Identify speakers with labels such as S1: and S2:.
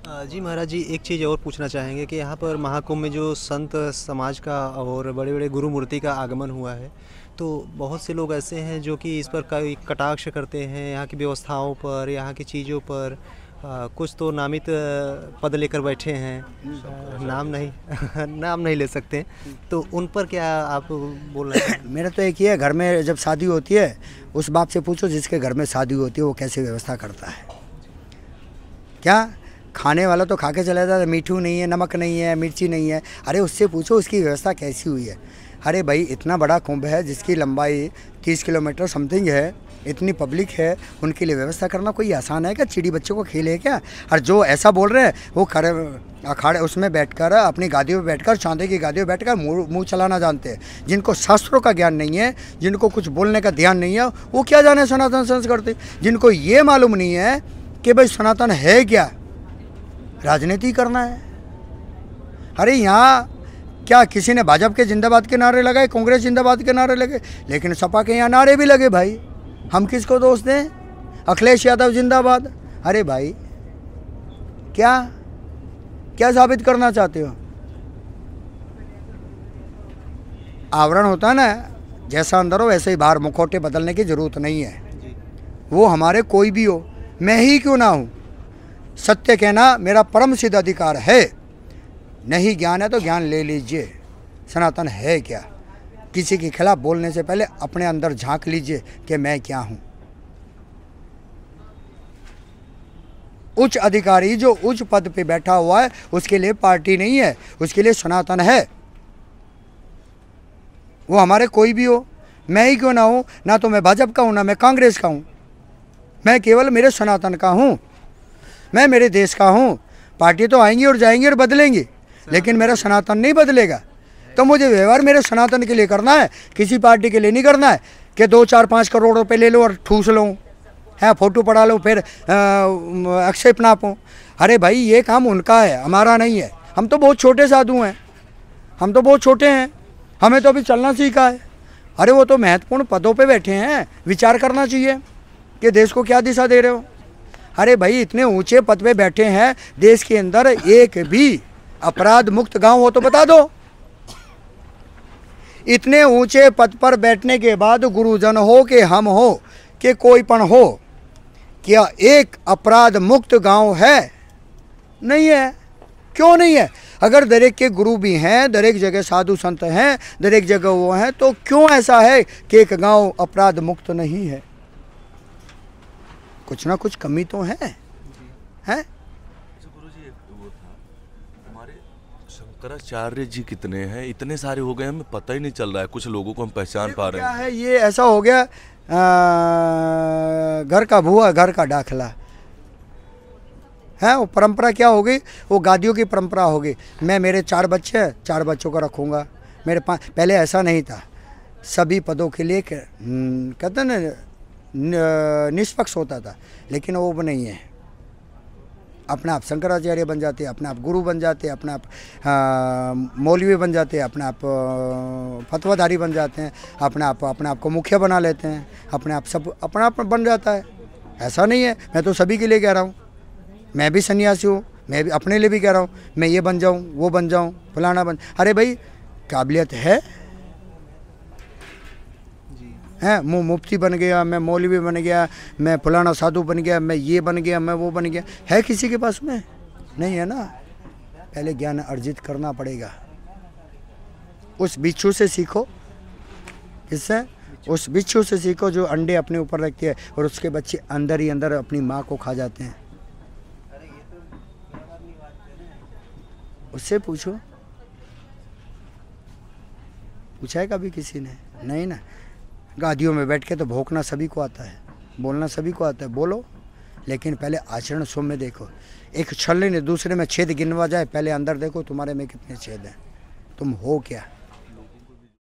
S1: जी महाराज जी, एक चीज़ और पूछना चाहेंगे कि यहाँ पर महाकुंभ में जो संत समाज का और बड़े बड़े गुरु मूर्ति का आगमन हुआ है, तो बहुत से लोग ऐसे हैं जो कि इस पर कई कटाक्ष करते हैं, यहाँ की व्यवस्थाओं पर, यहाँ की चीज़ों पर। कुछ तो नामित पद लेकर बैठे हैं, नाम नहीं नाम नहीं ले सकते, तो उन पर क्या आप बोल रहे हैं?
S2: मेरा तो एक ही है, घर में जब शादी होती है उस बाप से पूछो जिसके घर में शादी होती है वो कैसे व्यवस्था करता है। क्या खाने वाला तो खा के चला जाता है, मीठू नहीं है, नमक नहीं है, मिर्ची नहीं है, अरे उससे पूछो उसकी व्यवस्था कैसी हुई है। अरे भाई, इतना बड़ा कुंभ है जिसकी लंबाई 30 किलोमीटर समथिंग है, इतनी पब्लिक है, उनके लिए व्यवस्था करना कोई आसान है क्या? चिड़ी बच्चों को खेल है क्या? और जो ऐसा बोल रहे हैं वो खड़े अखाड़े उसमें बैठकर अपनी गादियों में बैठकर चांदी की गादियों में बैठकर मुँह चलाना जानते हैं, जिनको शास्त्रों का ज्ञान नहीं है, जिनको कुछ बोलने का ध्यान नहीं है, वो क्या जाने सनातन संस्कृति। जिनको ये मालूम नहीं है कि भाई सनातन है क्या, राजनीति करना है। अरे यहाँ क्या किसी ने भाजपा के जिंदाबाद के नारे लगाए, कांग्रेस जिंदाबाद के नारे लगे, लेकिन सपा के यहाँ नारे भी लगे। भाई हम किसको दोष दें? अखिलेश यादव जिंदाबाद। अरे भाई, क्या क्या साबित करना चाहते हो? आवरण होता है ना, जैसा अंदर हो वैसे ही बाहर, मुखौटे बदलने की जरूरत नहीं है। वो हमारे कोई भी हो, मैं ही क्यों ना हूँ, सत्य कहना मेरा परम सिद्ध अधिकार है। नहीं ज्ञान है तो ज्ञान ले लीजिए, सनातन है क्या। किसी के खिलाफ बोलने से पहले अपने अंदर झांक लीजिए कि मैं क्या हूं। उच्च अधिकारी जो उच्च पद पे बैठा हुआ है उसके लिए पार्टी नहीं है, उसके लिए सनातन है। वो हमारे कोई भी हो, मैं ही क्यों ना हूं, ना तो मैं भाजपा का हूं ना मैं कांग्रेस का हूं, मैं केवल मेरे सनातन का हूं, मैं मेरे देश का हूं। पार्टी तो आएंगी और जाएंगी और बदलेंगी, लेकिन मेरा सनातन नहीं बदलेगा। तो मुझे व्यवहार मेरे सनातन के लिए करना है, किसी पार्टी के लिए नहीं करना है कि 2 4 5 करोड़ रुपए ले लो और ठूस लो, है फोटो पड़ा लो, फिर आक्षेप नापो। अरे भाई, ये काम उनका है, हमारा नहीं है। हम तो बहुत छोटे साधु हैं, हम तो बहुत छोटे हैं, हमें तो अभी चलना सीखा है। अरे वो तो महत्वपूर्ण पदों पे बैठे हैं, विचार करना चाहिए कि देश को क्या दिशा दे रहे हो। अरे भाई, इतने ऊंचे पद पे बैठे हैं, देश के अंदर एक भी अपराध मुक्त गांव हो तो बता दो। इतने ऊंचे पद पर बैठने के बाद गुरुजन हो कि हम हो कि कोई पण हो, क्या एक अपराध मुक्त गांव है? नहीं है। क्यों नहीं है? अगर दरेक के गुरु भी हैं, दरेक जगह साधु संत हैं, दरेक जगह वो हैं, तो क्यों ऐसा है कि एक गांव अपराध मुक्त नहीं है? कुछ ना कुछ कमी तो है, हैं?
S3: गुरुजी, वो था हमारे शंकराचार्य जी कितने हैं, इतने सारे हो गए, हमें पता ही नहीं चल रहा है। कुछ लोगों को हम पहचान पा रहे हैं।
S2: क्या है ये? ऐसा हो गया, घर का भूआ घर का दाखला है। वो परंपरा क्या हो गई? वो गादियों की परंपरा हो गई। मैं मेरे 4 बच्चे हैं, 4 बच्चों को रखूँगा। मेरे 5, पहले ऐसा नहीं था, सभी पदों के लिए कहते हैं ना निष्पक्ष होता था, लेकिन वो नहीं है। अपने आप शंकराचार्य बन जाते, अपने आप गुरु बन जाते, अपने आप मौलवी बन जाते, अपने आप फतवाधारी बन जाते हैं, अपने आप को मुखिया बना लेते हैं, अपने आप सब अपना आप बन जाता है। ऐसा नहीं है। मैं तो सभी के लिए कह रहा हूँ, मैं भी सन्यासी हूँ, मैं भी अपने लिए भी कह रहा हूँ, मैं ये बन जाऊँ, वो बन जाऊँ, फलाना बन। अरे भाई, काबिलियत है, हैं? मुफ्ती बन गया, मैं मौलवी बन गया, मैं फलाना साधु बन गया, मैं ये बन गया, मैं वो बन गया, है किसी के पास में? नहीं है ना। पहले ज्ञान अर्जित करना पड़ेगा। उस बिच्छू से सीखो। किससे? उस बिच्छू से सीखो जो अंडे अपने ऊपर रखती है और उसके बच्चे अंदर ही अंदर अपनी माँ को खा जाते हैं। उससे पूछो। पूछा है कभी किसी ने? नहीं ना। गादियों में बैठ के तो भौंकना सभी को आता है, बोलना सभी को आता है, बोलो, लेकिन पहले आचरण सौम्य देखो। एक छल्ले ने दूसरे में छेद गिनवा जाए, पहले अंदर देखो तुम्हारे में कितने छेद हैं, तुम हो क्या।